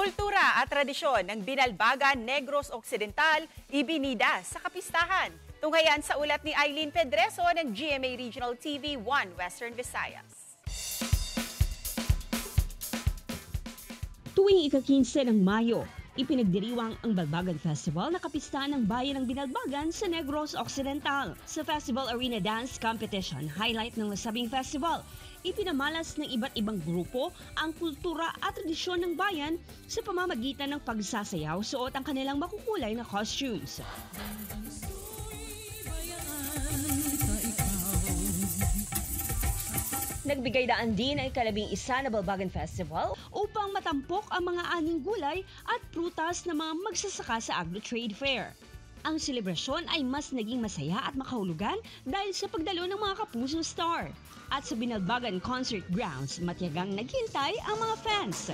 Kultura at tradisyon ng Binalbagan Negros Occidental ibinida sa kapistahan. Tunghayan sa ulat ni Eileen Pedreso ng GMA Regional TV 1 Western Visayas. Tuwing ika-15 ng Mayo, ipinagdiriwang ang Balbagan Festival na kapistahan ng bayan ng Binalbagan sa Negros Occidental. Sa Festival Arena Dance Competition, highlight ng nasabing festival, ipinamalas ng iba't ibang grupo ang kultura at tradisyon ng bayan sa pamamagitan ng pagsasayaw suot ang kanilang makukulay na costumes. Nagbigay daan din ang ika-11 na Balbagan Festival upang matampok ang mga aning gulay at prutas ng mga magsasaka sa Agro-Trade Fair. Ang selebrasyon ay mas naging masaya at makahulugan dahil sa pagdalo ng mga Kapuso Star. At sa Binalbagan Concert Grounds, matiyagang naghintay ang mga fans.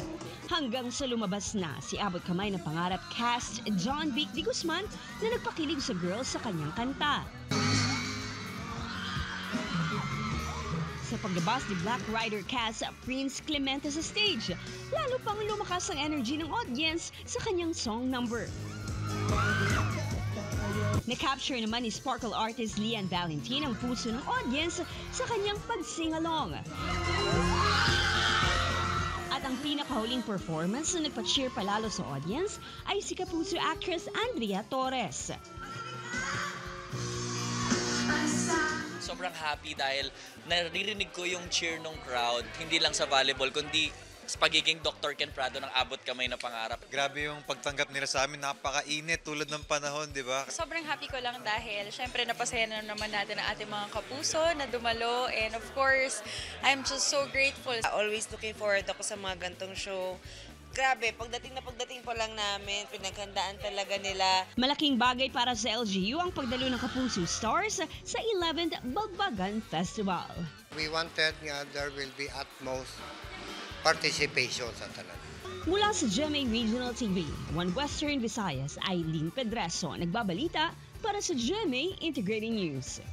Hanggang sa lumabas na si Abot Kamay ng Pangarap cast John Vic de Guzman na nagpakilig sa girls sa kanyang kanta. Sa paglabas ni Black Rider cast Prince Clemente sa stage, lalo pang lumakas ang energy ng audience sa kanyang song number. Na-capture naman ni Sparkle artist Lian Valentin ang puso ng audience sa kanyang pag-sing-along. At ang pinakahuling performance na nagpa-cheer palalo sa audience ay si Kapuso actress Andrea Torres. Sobrang happy dahil naririnig ko yung cheer ng crowd, hindi lang sa volleyball, kundi sa pagiging Dr. Ken Prado ng Abot Kamay na Pangarap. Grabe yung pagtanggap nila sa amin, napakainit tulad ng panahon, di ba? Sobrang happy ko lang dahil syempre napasaya na naman natin ang ating mga kapuso na dumalo, and of course, I'm just so grateful. Always looking forward ako sa mga gantong show. Grabe, pagdating pa lang namin, pinaghandaan talaga nila. Malaking bagay para sa LGU ang pagdalo ng Kapuso Stars sa 11th Balbagan Festival. We wanted nga there will be utmost participation sa tanan. Mula sa GMA Regional TV, 1 Western Visayas, Eileen Pedreso, nagbabalita para sa GMA Integrated News.